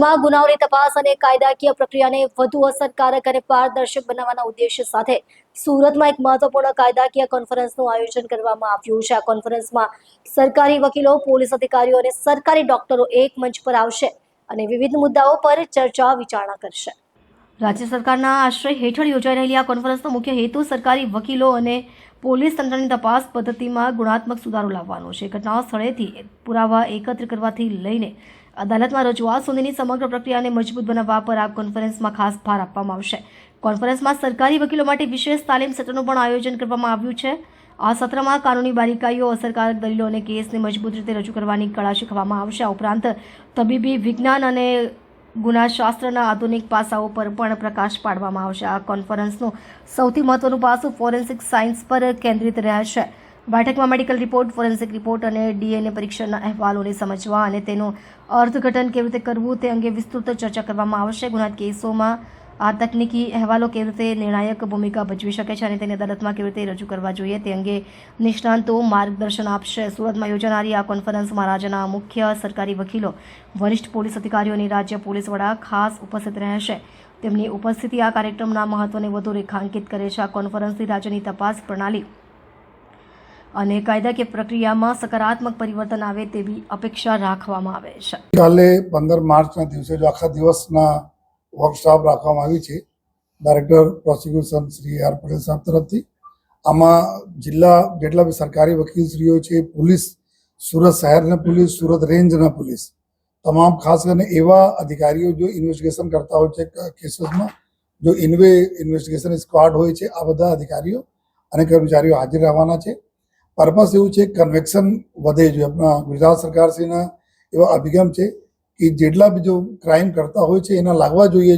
માં ગુનાઓની તપાસ અને કાયદાકીય પ્રક્રિયાને વધુ અસરકારક અને પારદર્શક બનાવવાના ઉદ્દેશ્ય સાથે સુરતમાં એક મહત્વપૂર્ણ કાયદાકીય કોન્ફરન્સનું આયોજન કરવામાં આવ્યું છે। આ કોન્ફરન્સમાં સરકારી વકીલો, પોલીસ અધિકારીઓ અને સરકારી ડોક્ટરો એક મંચ પર આવશે અને વિવિધ મુદ્દાઓ પર ચર્ચા વિચારણા કરશે। રાજ્ય સરકારના આશ્રય હેઠળ યોજાઈ રહેલી આ કોન્ફરન્સનો મુખ્ય હેતુ સરકારી વકીલો અને પોલીસ તંત્રની તપાસ પદ્ધતિમાં ગુણાત્મક સુધારો લાવવાનો છે। ઘટના સ્થળેથી પુરાવા એકત્ર કરવાથી લઈને અદાલતમાં રજૂઆત સુધીની સમગ્ર પ્રક્રિયાને મજબૂત બનાવવા પર આ કોન્ફરન્સમાં ખાસ ભાર આપવામાં આવશે। કોન્ફરન્સમાં સરકારી વકીલો માટે વિશેષ તાલીમ સત્રનું પણ આયોજન કરવામાં આવ્યું છે। આ સત્રમાં કાનૂની બારીકાઈઓ, અસરકારક દલીલો અને કેસને મજબૂત રીતે રજૂ કરવાની કળા શીખવવામાં આવશે। આ ઉપરાંત તબીબી વિજ્ઞાન અને ગુનાશાસ્ત્રના આધુનિક પાસાઓ પર પણ પ્રકાશ પાડવામાં આવશે। આ કોન્ફરન્સનું સૌથી મહત્વનું પાસું ફોરેન્સિક સાયન્સ પર કેન્દ્રિત રહેશે। બેઠકમાં મેડિકલ રિપોર્ટ, ફોરેન્સિક રિપોર્ટ અને DNA પરીક્ષણના અહેવાલોને સમજવા અને તેનું અર્થઘટન કેવી રીતે કરવું તે અંગે વિસ્તૃત ચર્ચા કરવામાં આવશે। ગુનાહિત કેસોમાં આ તકનીકી અહેવાલો કેવી રીતે નિર્ણાયક ભૂમિકા ભજવી શકે છે અને તેને અદાલતમાં કેવી રીતે રજૂ કરવા જોઈએ તે અંગે નિષ્ણાંતો માર્ગદર્શન આપશે। સુરતમાં યોજાનારી આ કોન્ફરન્સમાં રાજ્યના મુખ્ય સરકારી વકીલો, વરિષ્ઠ પોલીસ અધિકારીઓ અને રાજ્ય પોલીસ વડા ખાસ ઉપસ્થિત રહેશે। તેમની ઉપસ્થિતિ આ કાર્યક્રમના મહત્વને વધુ રેખાંકિત કરે છે। આ કોન્ફરન્સથી રાજ્યની તપાસ પ્રણાલી અને કાયદાકીય પ્રક્રિયામાં સકારાત્મક પરિવર્તન આવે તેવી અપેક્ષા રાખવામાં આવે છે। કાલે 15 માર્ચના દિવસે જો આખા દિવસના વર્કશોપ રાખવામાં આવી છે director prosecution Shri R Patel સાહેબ તરફથી। આમાં જિલ્લા જેટલા બી સરકારી વકીલશ્રીઓ છે, પોલીસ, સુરત શહેરના પોલીસ, સુરત રેન્જના પોલીસ, તમામ ખાસ કરીને એવા અધિકારીઓ જો ઇન્વેસ્ટિગેશન કરતા હોય છે કેસીસમાં, જો ઇન્વેસ્ટિગેશન સ્ક્વોડ હોય છે, આ બધા અધિકારીઓ અને કર્મચારીઓ હાજર રહેવાના છે। પર્પસ એવું છે કન્વેક્શન વધે જોઈએ। આપણા ગુજરાત સરકારશ્રીના એવા અભિગમ છે કે જેટલા બી જો ક્રાઇમ કરતા હોય છે એના લાગવા જોઈએ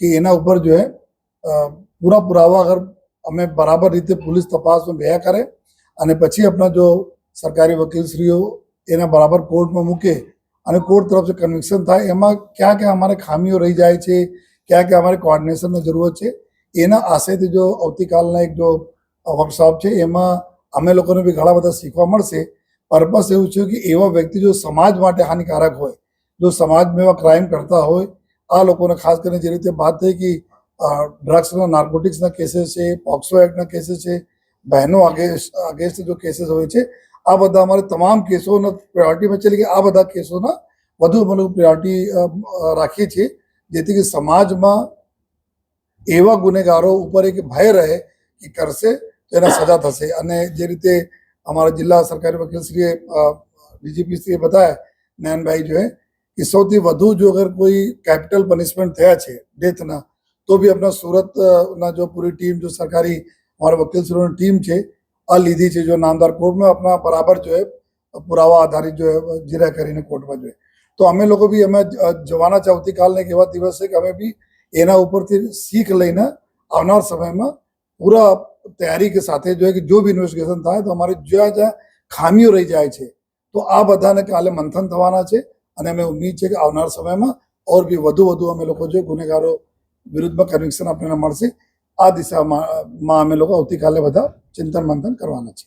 કે એના ઉપર પૂરા પુરાવા અગર અમે બરાબર રીતે પોલીસ તપાસમાં ભેગા કરે અને પછી આપણા જો સરકારી વકીલશ્રીઓ એના બરાબર કોર્ટમાં મૂકે અને કોર્ટ તરફથી કન્વિક્શન થાય, એમાં ક્યાં ક્યાં અમારે ખામીઓ રહી જાય છે, ક્યાં ક્યાં અમારે કોર્ડિનેશનની જરૂરત છે, એના આશયથી જો આવતીકાલના એક જો વર્કશોપ છે એમાં અમે લોકોને બી ઘણા બધા શીખવા મળશે। પર્પસ એવું છે કે એવા વ્યક્તિ જો સમાજ માટે હાનિકારક હોય, જો સમાજમાં એવા ક્રાઇમ કરતા હોય, આ લોકોને ખાસ કરીને જે રીતે વાત થઈ કે ડ્રગ્સના, નાર્કોટિક્સના કેસીસ છે, પોક્સો એક્ટના કેસીસ છે, બહેનો અગેન્સ્ટ જો કેસીસ હોય છે, આ બધા અમારે તમામ કેસોના પ્રાયોરિટીમાં છે કે આ બધા કેસોના વધુ પ્રાયોરિટી રાખીએ છીએ જેથી કે સમાજમાં એવા ગુનેગારો ઉપર એક ભય રહે કે કરશે તેના સજા થશે। અને જે રીતે અમારા જિલ્લા સરકારી વકીલશ્રીએ ડીજીપીશ્રીએ બતાવ્યા નયનભાઈ કે સૌથી વધુ જો અગર કોઈ કેપિટલ પનિશમેન્ટ થયા છે ડેથના, તો બી આપણા સુરતના જો પૂરી ટીમ જો સરકારી અમારા વકીલશ્રીઓની ટીમ છે આ લીધી છે, જો નામદાર કોર્ટમાં આપણા બરાબર પુરાવા આધારિત જીરા કરીને કોર્ટમાં તો અમે લોકો બી અમે જવાના છે। આવતીકાલને એક એવા દિવસ છે કે અમે બી એના ઉપરથી શીખ લઈને આવનાર સમયમાં પૂરા તૈયારી કે સાથે કે જો બી ઇન્વેસ્ટિગેશન થાય તો અમારે જ્યાં ખામીઓ રહી જાય છે તો આ બધાને કાલે મંથન થવાના છે અને અમે ઉમ્મીદ છે કે આવનાર સમયમાં ઓર બી વધુ અમે લોકો ગુનેગારો વિરુદ્ધમાં કન્વિક્શન આપણને મળશે। આ દિશામાં અમે લોકો આવતીકાલે બધા ચિંતન મંથન કરવાના છે।